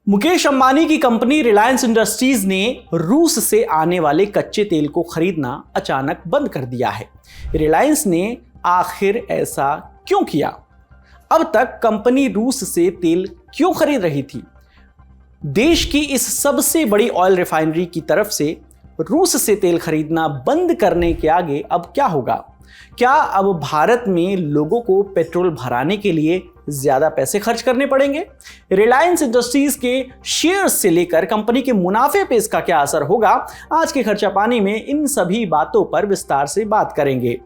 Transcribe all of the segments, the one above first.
मुकेश अंबानी की company Reliance industries ने रूस से आने वाले कच्चे तेल को खरीदना अचानक बंद कर दिया है। रिलायंस ने आखिर ऐसा क्यों किया? अब तक कंपनी रूस से तेल क्यों खरीद रही थी? देश की इस सबसे बड़ी ऑयल रिफाइनरी की तरफ से रूस से तेल खरीदना बंद करने के आगे अब क्या होगा? क्या अब भारत में लोगों को पेट्रोल भराने के लिए ज्यादा पैसे खर्च करने पड़ेंगे? रिलायंस इंडस्ट्रीज के शेयर्स से लेकर कंपनी के मुनाफे पे इसका क्या असर होगा? आज के खर्चा पानी में इन सभी बातों पर विस्तार से बात करेंगे।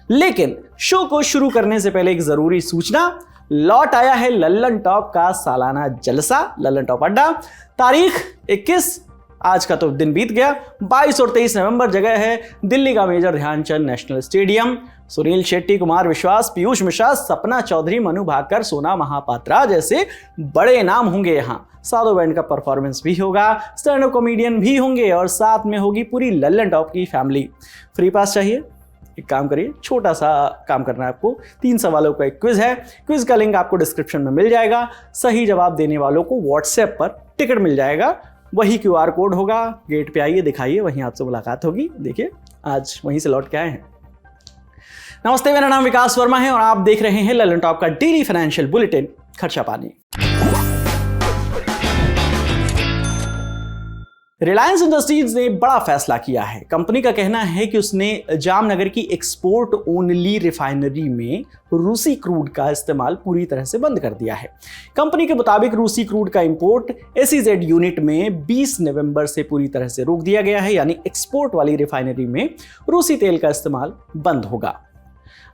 लेकिन शो को शुरू करने से पहले एक जरूरी सूचना, लौट आया है लल्लन टॉप का सालाना जलसा, लल्लन टॉप अड्डा। तारीख 21, आज का तो दिन बीत गया। 22 और 23 नवंबर जगह है दिल्ली का major Dhyanchand national stadium. Sunil Shetty, Kumar Vishwas, Piyush Mishra, Sapna Chaudhary, Manu Bhaker, सोना महापात्रा जैसे बड़े नाम होंगे। यहाँ साधो बैंड का परफॉर्मेंस भी होगा, स्टैंड अप कॉमेडियन भी होंगे और साथ में होगी पूरी लल्लन टॉप की फैमिली। फ्री पास चाहिए? एक काम करिए, छोटा सा काम करना है आपको। 3 सवालों का एक क्विज है। क्विज का लिंक आपको डिस्क्रिप्शन में मिल जाएगा। सही जवाब देने वालों को व्हाट्सएप पर टिकट मिल जाएगा, वही QR कोड होगा। गेट पे आइए, दिखाइए, वहीं आपसे मुलाकात होगी। देखिए, आज वहीं से लौट के आए हैं। नमस्ते, मेरा नाम विकास वर्मा है और आप देख रहे हैं लल्लन टॉप का डेली फाइनेंशियल बुलेटिन खर्चा पानी। रिलायंस इंडस्ट्रीज ने बड़ा फैसला किया है। कंपनी का कहना है कि उसने जामनगर की एक्सपोर्ट ओनली रिफाइनरी में रूसी क्रूड का इस्तेमाल पूरी तरह से बंद कर दिया है। कंपनी के मुताबिक रूसी क्रूड का इंपोर्ट SEZ यूनिट में 20 नवंबर से पूरी तरह से रोक दिया गया है, यानी एक्सपोर्ट वाली रिफाइनरी में रूसी तेल का इस्तेमाल बंद होगा।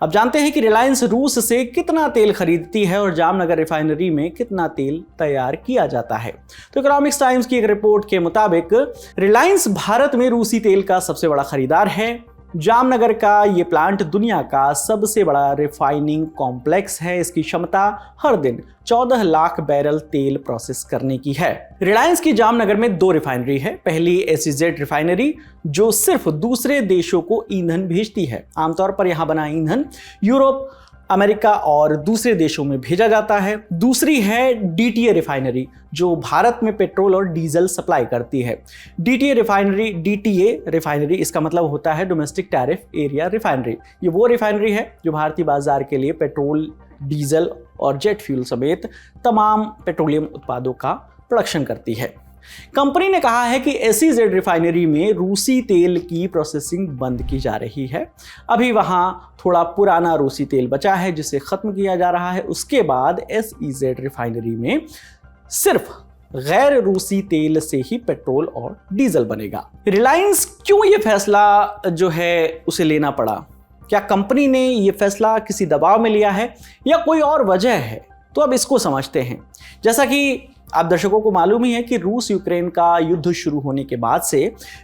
अब जानते हैं कि रिलायंस रूस से कितना तेल खरीदती है और जामनगर रिफाइनरी में कितना तेल तैयार किया जाता है। तो इकोनॉमिक्स टाइम्स की एक रिपोर्ट के मुताबिक रिलायंस भारत में रूसी तेल का सबसे बड़ा खरीदार है। जामनगर का ये प्लांट दुनिया का सबसे बड़ा रिफाइनिंग कॉम्प्लेक्स है। इसकी क्षमता हर दिन 14 लाख बैरल तेल प्रोसेस करने की है। रिलायंस की जामनगर में 2 रिफाइनरी है। पहली SEZ रिफाइनरी जो सिर्फ दूसरे देशों को ईंधन भेजती है। आमतौर पर यहां बना ईंधन यूरोप, अमेरिका और दूसरे देशों में भेजा जाता है। दूसरी है DTA रिफाइनरी जो भारत में पेट्रोल और डीजल सप्लाई करती है। DTA रिफाइनरी इसका मतलब होता है डोमेस्टिक टैरिफ एरिया रिफाइनरी। ये वो रिफाइनरी है जो भारतीय बाजार के लिए पेट्रोल, डीजल और जेट फ्यूल समेत तमाम पेट्रोलियम उत्पादों का प्रोडक्शन करती है। कंपनी ने कहा है कि SEZ रिफाइनरी में रूसी तेल की प्रोसेसिंग बंद की जा रही है। अभी वहां थोड़ा पुराना रूसी तेल बचा है जिसे खत्म किया जा रहा है। उसके बाद SEZ रिफाइनरी में सिर्फ गैर रूसी तेल से ही पेट्रोल और डीजल बनेगा। रिलायंस क्यों ये फैसला जो है उसे लेना पड़ा? क्या कंपनी ने ये फैसला किसी दबाव में लिया है या कोई और वजह है? तो अब इसको समझते हैं। जैसा कि आप दर्शकों को मालूम ही है कि रूस यूक्रेन का युद्ध शुरू होने के बाद से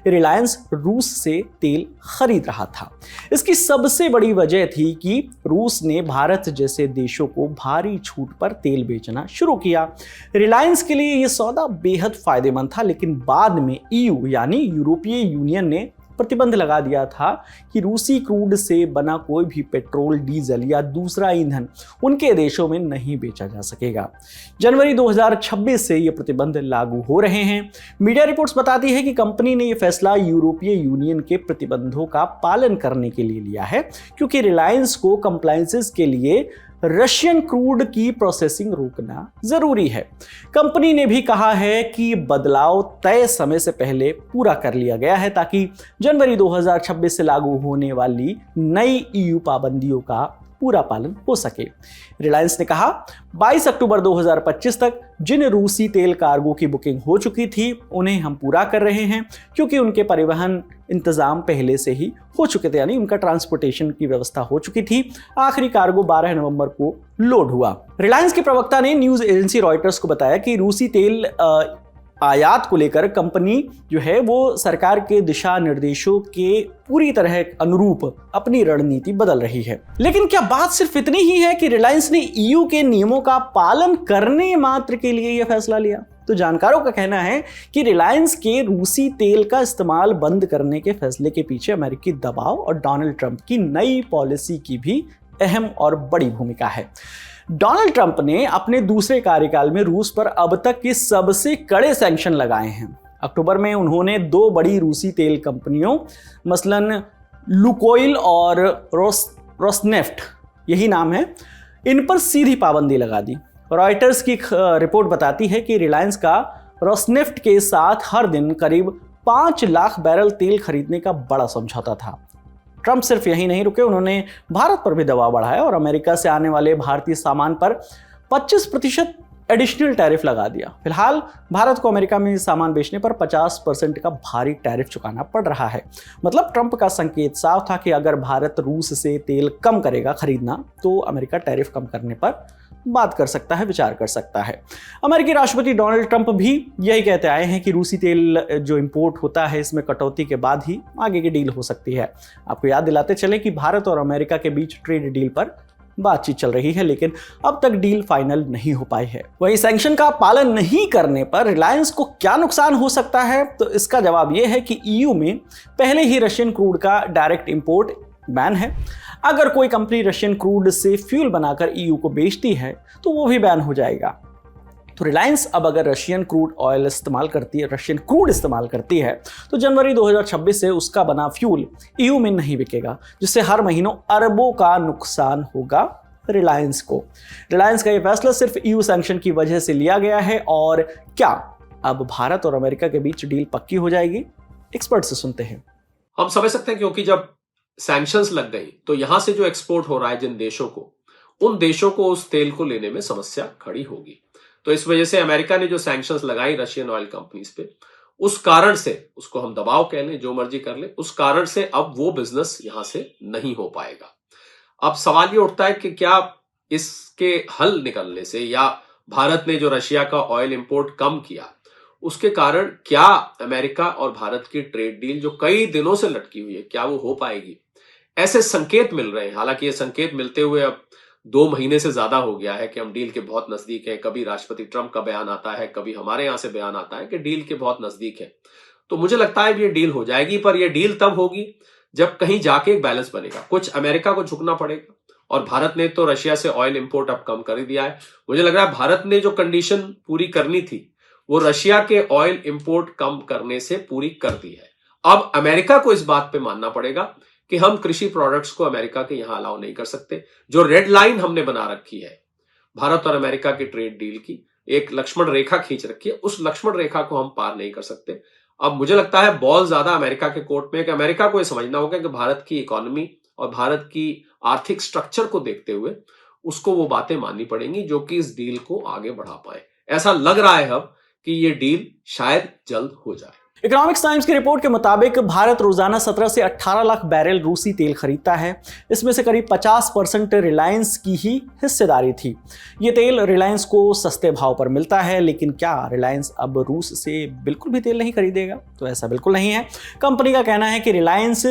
रिलायंस रूस से तेल खरीद रहा था। इसकी सबसे बड़ी वजह थी कि रूस ने भारत जैसे देशों को भारी छूट पर तेल बेचना शुरू किया। रिलायंस के लिए यह सौदा बेहद फायदेमंद था, लेकिन बाद में EU यानी यूरोपीय यूनियन ने प्रतिबंध लगा दिया था कि रूसी क्रूड से बना कोई भी पेट्रोल, डीजल या दूसरा ईंधन उनके देशों में नहीं बेचा जा सकेगा। जनवरी 2026 से ये प्रतिबंध लागू हो रहे हैं। मीडिया रिपोर्ट्स बताती है कि कंपनी ने यह फैसला यूरोपीय यूनियन के प्रतिबंधों का पालन करने के लिए लिया है, क्योंकि रिलायंस को कंप्लायंसेस के लिए रशियन क्रूड की प्रोसेसिंग रोकना जरूरी है। कंपनी ने भी कहा है कि बदलाव तय समय से पहले पूरा कर लिया गया है ताकि जनवरी 2026 से लागू होने वाली नई EU पाबंदियों का पूरा पालन हो सके। रिलायंस ने कहा 22 अक्टूबर 2025 तक जिन रूसी तेल कार्गो की बुकिंग हो चुकी थी उन्हें हम पूरा कर रहे हैं, क्योंकि उनके परिवहन इंतजाम पहले से ही हो चुके थे, यानी उनका ट्रांसपोर्टेशन की व्यवस्था हो चुकी थी। आखिरी कार्गो 12 नवंबर को लोड हुआ। रिलायंस के प्रवक्ता ने न्यूज एजेंसी रॉयटर्स को बताया कि रूसी तेल आयात को लेकर कंपनी जो है वो सरकार के दिशा निर्देशों के पूरी तरह अनुरूप अपनी रणनीति बदल रही है। लेकिन क्या बात सिर्फ इतनी ही है कि रिलायंस ने EU के नियमों का पालन करने मात्र के लिए यह फैसला लिया? तो जानकारों का कहना है कि रिलायंस के रूसी तेल का इस्तेमाल बंद करने के फैसले के पीछे अमेरिकी दबाव और डोनाल्ड ट्रंप की नई पॉलिसी की भी अहम और बड़ी भूमिका है। डोनाल्ड ट्रंप ने अपने दूसरे कार्यकाल में रूस पर अब तक के सबसे कड़े सैंक्शन लगाए हैं। अक्टूबर में उन्होंने 2 बड़ी रूसी तेल कंपनियों मसलन लुकोइल और रोसनेफ्ट, यही नाम है, इन पर सीधी पाबंदी लगा दी। रॉयटर्स की रिपोर्ट बताती है कि रिलायंस का रोसनेफ्ट के साथ हर दिन करीब 5 लाख बैरल तेल खरीदने का बड़ा समझौता था। ट्रंप सिर्फ यही नहीं रुके, उन्होंने भारत पर भी दबाव बढ़ाया और अमेरिका से आने वाले भारतीय सामान पर 25% एडिशनल टैरिफ लगा दिया। फिलहाल भारत को अमेरिका में सामान बेचने पर 50% का भारी टैरिफ चुकाना पड़ रहा है। मतलब ट्रंप का संकेत साफ था कि अगर भारत रूस से तेल कम करेगा खरीदना तो अमेरिका टैरिफ कम करने पर बात कर सकता है, विचार कर सकता है। अमेरिकी राष्ट्रपति डोनाल्ड ट्रंप भी यही कहते आए हैं कि रूसी तेल जो इंपोर्ट होता है इसमें कटौती के बाद ही आगे की डील हो सकती है। आपको याद दिलाते चले कि भारत और अमेरिका के बीच ट्रेड डील पर बातचीत चल रही है, लेकिन अब तक डील फाइनल नहीं हो पाई है। वहीं सैंक्शन का पालन नहीं करने पर रिलायंस को क्या नुकसान हो सकता है, तो इसका जवाब यह है कि ईयू में पहले ही रशियन क्रूड का डायरेक्ट इंपोर्ट बैन है। अगर कोई कंपनी रशियन क्रूड से फ्यूल बनाकर ईयू को बेचती है तो वो भी बैन हो जाएगा। तो रिलायंस अब अगर रशियन क्रूड इस्तेमाल करती है तो जनवरी 2026 से उसका बना फ्यूल ईयू में नहीं बिकेगा, जिससे हर महीनों अरबों का नुकसान होगा रिलायंस को। रिलायंस का यह फैसला सिर्फ ईयू सैंक्शन की वजह से लिया गया है। और क्या अब भारत और अमेरिका के बीच डील पक्की हो जाएगी? एक्सपर्ट से सुनते हैं। हम समझ सकते हैं, क्योंकि जब सैंक्शंस लग गई तो यहां से जो एक्सपोर्ट हो रहा है जिन देशों को, उन देशों को उस तेल को लेने में समस्या खड़ी होगी। तो इस वजह से अमेरिका ने जो सैंक्शंस लगाई रशियन ऑयल कंपनीज पे, उस कारण से, उसको हम दबाव कह लें, जो मर्जी कर लें, उस कारण से अब वो बिजनेस यहां से नहीं हो पाएगा। अब सवाल ये उठता है कि क्या इसके हल निकलने से, या भारत ने जो रशिया का ऑयल इंपोर्ट कम किया उसके कारण क्या अमेरिका और भारत की ट्रेड डील जो कई दिनों से लटकी हुई है, क्या वो हो पाएगी? ऐसे संकेत मिल रहे हैं। हालांकि ये संकेत मिलते हुए अब 2 महीने से ज्यादा हो गया है कि हम डील के बहुत नजदीक हैं। कभी राष्ट्रपति ट्रंप का बयान आता है, कभी हमारे यहां से बयान आता है कि डील के बहुत नजदीक है। तो मुझे लगता है ये डील हो जाएगी, पर यह डील तब होगी जब कहीं जाके एक बैलेंस बनेगा। कुछ अमेरिका को झुकना पड़ेगा, और भारत ने तो रशिया से ऑयल इंपोर्ट अब कम कर दिया है। मुझे लग रहा है भारत ने जो कंडीशन पूरी करनी थी वो रशिया के ऑयल इंपोर्ट कम करने से पूरी कर दी है। अब अमेरिका को इस बात पे मानना पड़ेगा कि हम कृषि प्रोडक्ट्स को अमेरिका के यहां अलाउ नहीं कर सकते। जो रेड लाइन हमने बना रखी है भारत और अमेरिका की ट्रेड डील की, एक लक्ष्मण रेखा खींच रखी है, उस लक्ष्मण रेखा को हम पार नहीं कर सकते। अब मुझे लगता है बॉल ज्यादा अमेरिका के कोर्ट में है कि अमेरिका को यह समझना होगा कि भारत की इकोनॉमी और भारत की आर्थिक स्ट्रक्चर को देखते हुए उसको वो बातें माननी पड़ेंगी जो कि इस डील को आगे बढ़ा पाए। ऐसा लग रहा है अब कि ये डील शायद जल्द हो जाए। इकोनॉमिक्स टाइम्स की रिपोर्ट के मुताबिक भारत रोजाना 17 से 18 लाख बैरल रूसी तेल खरीदता है। इसमें से करीब 50% रिलायंस की ही हिस्सेदारी थी। ये तेल रिलायंस को सस्ते भाव पर मिलता है, लेकिन क्या रिलायंस अब रूस से बिल्कुल भी तेल नहीं खरीदेगा? तो ऐसा बिल्कुल नहीं है। कंपनी का कहना है कि रिलायंस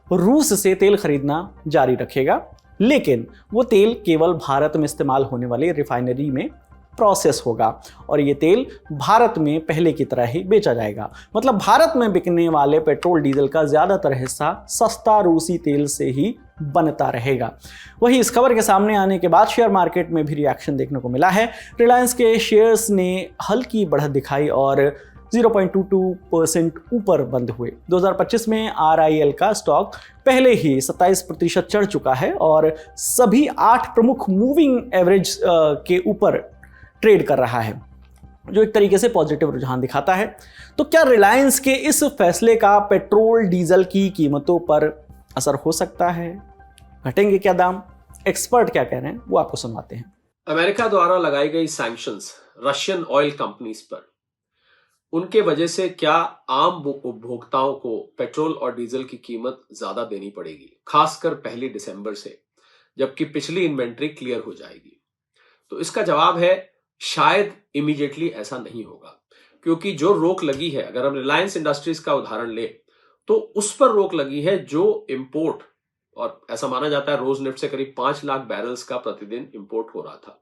रूस से तेल खरीदना जारी रखेगा, लेकिन वो तेल केवल भारत में इस्तेमाल होने वाली रिफाइनरी में प्रोसेस होगा और ये तेल भारत में पहले की तरह ही बेचा जाएगा। मतलब भारत में बिकने वाले पेट्रोल डीजल का ज्यादातर हिस्सा सस्ता रूसी तेल से ही बनता रहेगा। वहीं इस खबर के सामने आने के बाद शेयर मार्केट में भी रिएक्शन देखने को मिला है। रिलायंस के शेयर्स ने हल्की बढ़त दिखाई और 0.22% ऊपर बंद हुए। 2025 में RIL का स्टॉक पहले ही 27% चढ़ चुका है और सभी 8 प्रमुख मूविंग एवरेज के ऊपर ट्रेड कर रहा है, जो एक तरीके से पॉजिटिव रुझान दिखाता है। तो क्या रिलायंस के इस फैसले का पेट्रोल डीजल की कीमतों पर असर हो सकता है? घटेंगे क्या दाम? एक्सपर्ट क्या कह रहे हैं वो आपको सुनवाते हैं। अमेरिका द्वारा लगाई गई सैंक्शंस रशियन ऑयल कंपनीज पर, उनके वजह से क्या आम उपभोक्ताओं को पेट्रोल और डीजल की कीमत ज्यादा देनी पड़ेगी, खासकर 1 दिसंबर से, जबकि पिछली इन्वेंट्री क्लियर हो जाएगी? तो इसका जवाब है शायद इमीडिएटली ऐसा नहीं होगा, क्योंकि जो रोक लगी है, अगर हम रिलायंस इंडस्ट्रीज का उदाहरण ले तो उस पर रोक लगी है जो इंपोर्ट, और ऐसा माना जाता है रोजनेफ्ट से करीब 5 लाख बैरल्स का प्रतिदिन इंपोर्ट हो रहा था,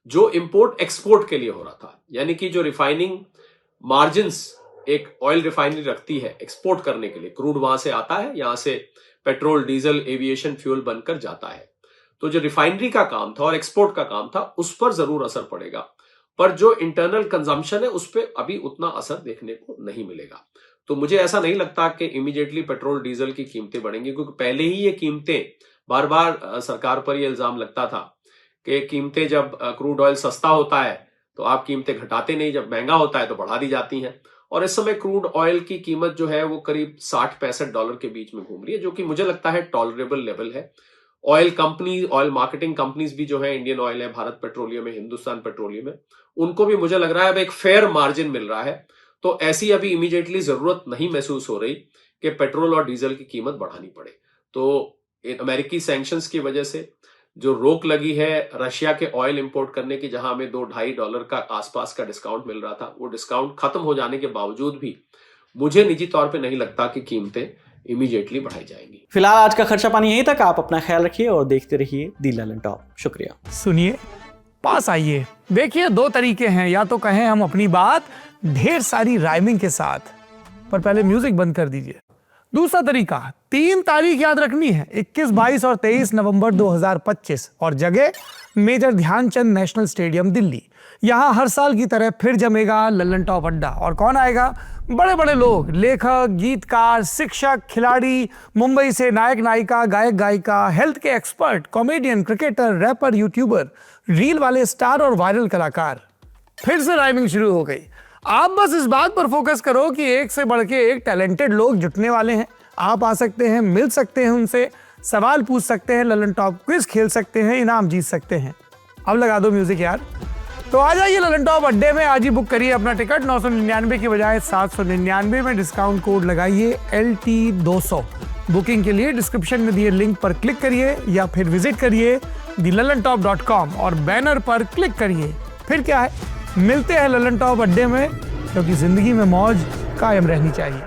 जो इंपोर्ट एक्सपोर्ट के लिए हो रहा था। यानी कि जो रिफाइनिंग मार्जिन्स एक ऑयल रिफाइनरी रखती है एक्सपोर्ट करने के लिए, क्रूड वहां से आता है, यहां से पेट्रोल, डीजल, एविएशन फ्यूल बनकर जाता है। तो जो रिफाइनरी का काम था और एक्सपोर्ट का काम था उस पर जरूर असर पड़ेगा, पर जो इंटरनल कंजम्पशन है उस पर अभी उतना असर देखने को नहीं मिलेगा। तो मुझे ऐसा नहीं लगता कि इमीडिएटली पेट्रोल डीजल की कीमतें बढ़ेंगी, क्योंकि पहले ही ये कीमतें बार बार सरकार पर ये इल्जाम लगता था कि कीमतें जब क्रूड ऑयल सस्ता होता है तो आप कीमतें घटाते नहीं, जब महंगा होता है तो बढ़ा दी जाती हैं। और इस समय क्रूड ऑयल की कीमत जो है वो करीब $60-65 के बीच में घूम रही है, जो कि मुझे लगता है टॉलरेबल लेवल है। Oil company, oil marketing companies भी जो है, इंडियन ऑयल है, भारत पेट्रोलियम है, हिंदुस्तान पेट्रोलियम है, उनको भी मुझे लग रहा है अब एक फेयर मार्जिन मिल रहा है। तो ऐसी अभी इमीडिएटली जरूरत नहीं महसूस हो रही कि पेट्रोल और डीजल की कीमत बढ़ानी पड़े। तो अमेरिकी सैंक्शंस की वजह से जो रोक लगी है रशिया के ऑयल इंपोर्ट करने की, जहां हमें $2-2.5 का आसपास का डिस्काउंट मिल रहा था, वो डिस्काउंट खत्म हो जाने के बावजूद भी मुझे निजी तौर पे नहीं लगता कि कीमतें इमीडिएटली बढ़ाई जाएंगी। फिलहाल आज का खर्चा पानी यहीं तक। आप अपना ख्याल रखिए और देखते रहिए दी ललन टॉप। शुक्रिया। सुनिए, पास आइए, देखिए 2 तरीके हैं, या तो कहें हम अपनी बात ढेर सारी राइमिंग के साथ, पर पहले म्यूजिक बंद कर दीजिए। दूसरा तरीका, 3 तारीख याद रखनी है, 21, 22 और 23 नवंबर 2025, और जगह major Dhyanchand national stadium Delhi. यहाँ हर साल की तरह फिर जमेगा ललन टॉप अड्डा। और कौन आएगा? बड़े बड़े लोग, लेखक, गीतकार, शिक्षक, खिलाड़ी, मुंबई से नायक नायिका, गायक गायिका, हेल्थ के expert, comedian, cricketer, rapper, youtuber, reel वाले स्टार और वायरल कलाकार। फिर से राइमिंग शुरू हो गई। आप बस इस बात पर फोकस करो कि एक से बढ़ के एक टैलेंटेड लोग जुटने वाले हैं। आप आ सकते हैं, मिल सकते हैं उनसे, सवाल पूछ सकते हैं, ललन टॉप क्विज खेल सकते हैं, इनाम जीत सकते हैं। अब लगा दो म्यूजिक यार। तो आ जाइए ललन टॉप अड्डे में, आज ही बुक करिए अपना टिकट। 999 की बजाय 799 में डिस्काउंट कोड लगाइए LT200। बुकिंग के लिए डिस्क्रिप्शन में दिए लिंक पर क्लिक करिए या फिर विजिट करिए thelalantop.com और बैनर पर क्लिक करिए। फिर क्या है, मिलते हैं ललन टॉप अड्डे में, क्योंकि जिंदगी में मौज कायम रहनी चाहिए।